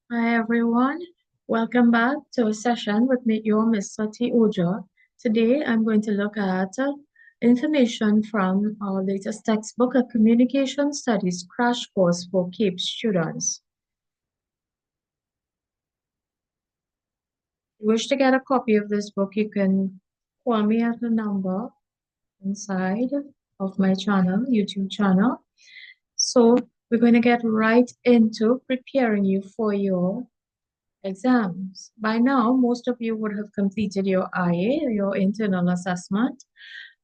Hi everyone, welcome back to a session with me, your Mr. T. Uja. Today I'm going to look at information from our latest textbook, a Communication Studies crash course for CAPE students. If you wish to get a copy of this book, you can call me at the number inside of my channel, YouTube channel. So we're going to get right into preparing you for your exams. By now, most of you would have completed your IA, your internal assessment.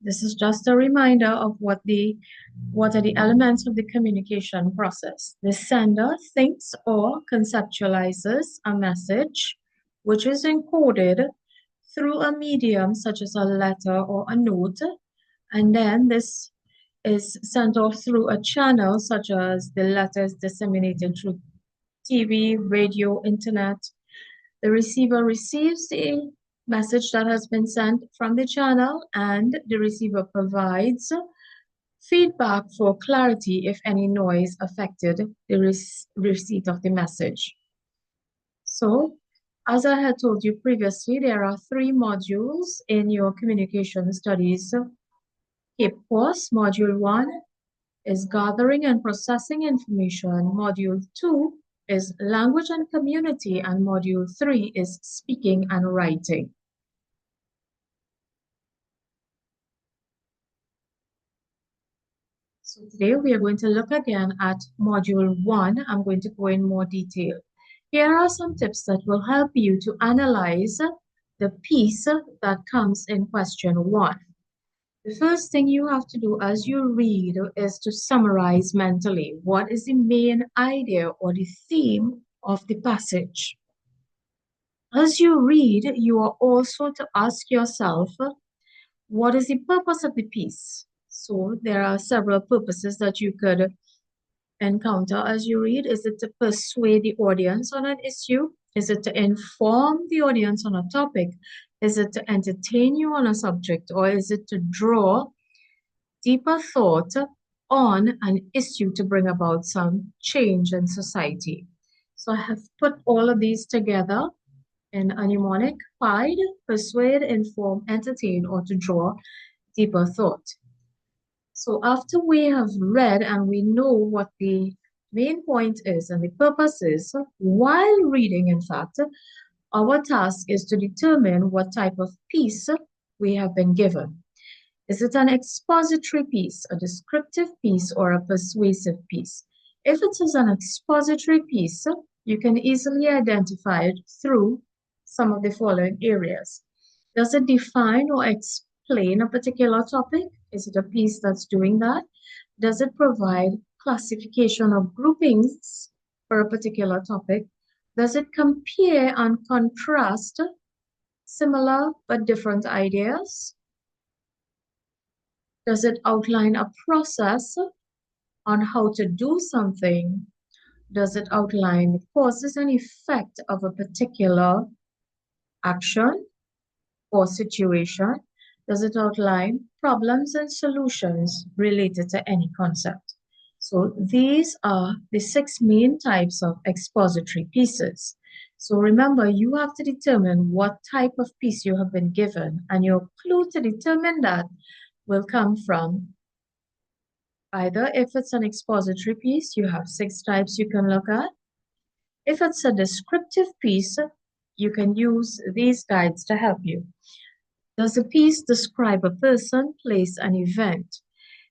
This is just a reminder of what are the elements of the communication process. The sender thinks or conceptualizes a message, which is encoded through a medium such as a letter or a note, and then this is sent off through a channel such as the letters disseminated through TV, radio, internet. The receiver receives the message that has been sent from the channel, and the receiver provides feedback for clarity if any noise affected the receipt of the message. So, as I had told you previously, there are 3 modules in your communication studies CAPE course. Module 1 is gathering and processing information. Module 2 is language and community, and module 3 is speaking and writing. So today we are going to look again at module 1. I'm going to go in more detail. Here are some tips that will help you to analyze the piece that comes in question 1. The first thing you have to do as you read is to summarize mentally what is the main idea or the theme of the passage. As you read, you are also to ask yourself, what is the purpose of the piece? So there are several purposes that you could encounter as you read. Is it to persuade the audience on an issue? Is it to inform the audience on a topic? Is it to entertain you on a subject? Or is it to draw deeper thought on an issue to bring about some change in society? So I have put all of these together in a mnemonic: guide, persuade, inform, entertain, or to draw deeper thought. So after we have read and we know what the main point is and the purpose is, while reading, in fact, our task is to determine what type of piece we have been given. Is it an expository piece, a descriptive piece, or a persuasive piece? If it is an expository piece, you can easily identify it through some of the following areas. Does it define or explain a particular topic? Is it a piece that's doing that? Does it provide classification of groupings for a particular topic? Does it compare and contrast similar but different ideas? Does it outline a process on how to do something? Does it outline the causes and effect of a particular action or situation? Does it outline problems and solutions related to any concept? So these are the 6 main types of expository pieces. So remember, you have to determine what type of piece you have been given, and your clue to determine that will come from either, if it's an expository piece, you have 6 types you can look at. If it's a descriptive piece, you can use these guides to help you. Does the piece describe a person, place, an event?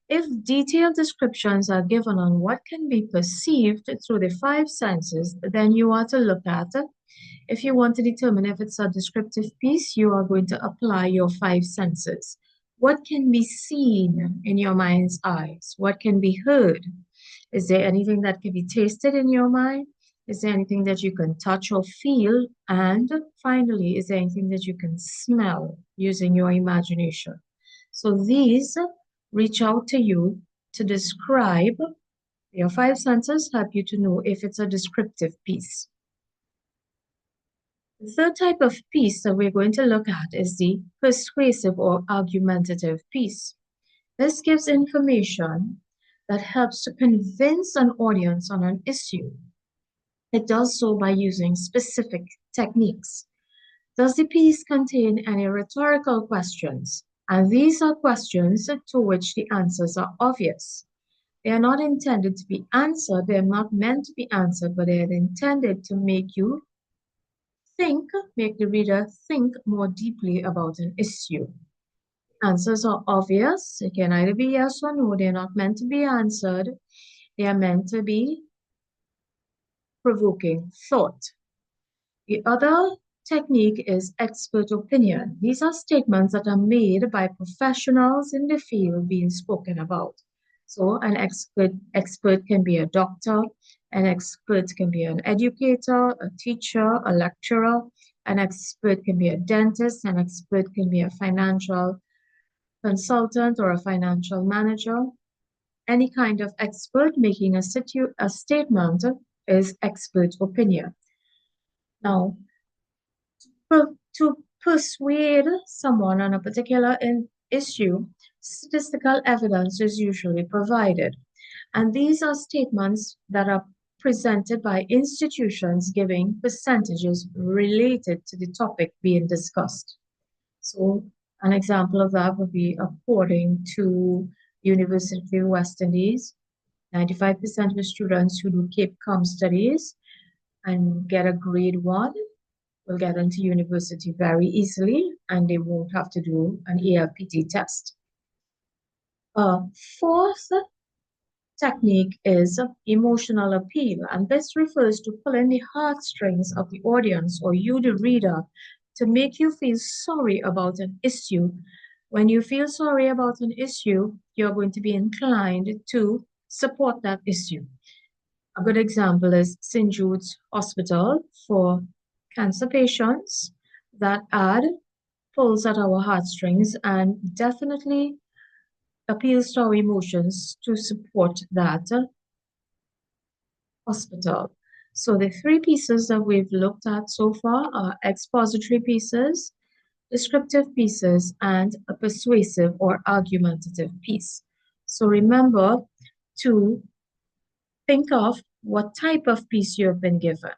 If detailed descriptions are given on what can be perceived through the 5 senses, then you are to look at it. If you want to determine if it's a descriptive piece, you are going to apply your 5 senses. What can be seen in your mind's eyes? What can be heard? Is there anything that can be tasted in your mind? Is there anything that you can touch or feel? And finally, is there anything that you can smell using your imagination? So these reach out to you to describe. Your 5 senses help you to know if it's a descriptive piece. The third type of piece that we're going to look at is the persuasive or argumentative piece. This gives information that helps to convince an audience on an issue. It does so by using specific techniques. Does the piece contain any rhetorical questions? And these are questions to which the answers are obvious. They are not intended to be answered, they are not meant to be answered, but they are intended to make you think, make the reader think more deeply about an issue. Answers are obvious. It can either be yes or no. They're not meant to be answered. They are meant to be provoking thought. The other technique is expert opinion. These are statements that are made by professionals in the field being spoken about. So an expert can be a doctor, an expert can be an educator, a teacher, a lecturer, an expert can be a dentist, an expert can be a financial consultant or a financial manager. Any kind of expert making a statement is expert opinion. Now, to persuade someone on a particular issue, statistical evidence is usually provided. And these are statements that are presented by institutions giving percentages related to the topic being discussed. So an example of that would be according to University of West Indies, 95% of students who do Cape Com studies and get a grade 1 will get into university very easily and they won't have to do an ALPT test. Fourth technique is emotional appeal, and this refers to pulling the heartstrings of the audience or you, the reader, to make you feel sorry about an issue. When you feel sorry about an issue, you're going to be inclined to support that issue. A good example is St. Jude's Hospital for cancer patients. That ad pulls at our heartstrings and definitely appeals to our emotions to support that hospital. So the three pieces that we've looked at so far are expository pieces, descriptive pieces, and a persuasive or argumentative piece. So remember to think of what type of piece you have been given.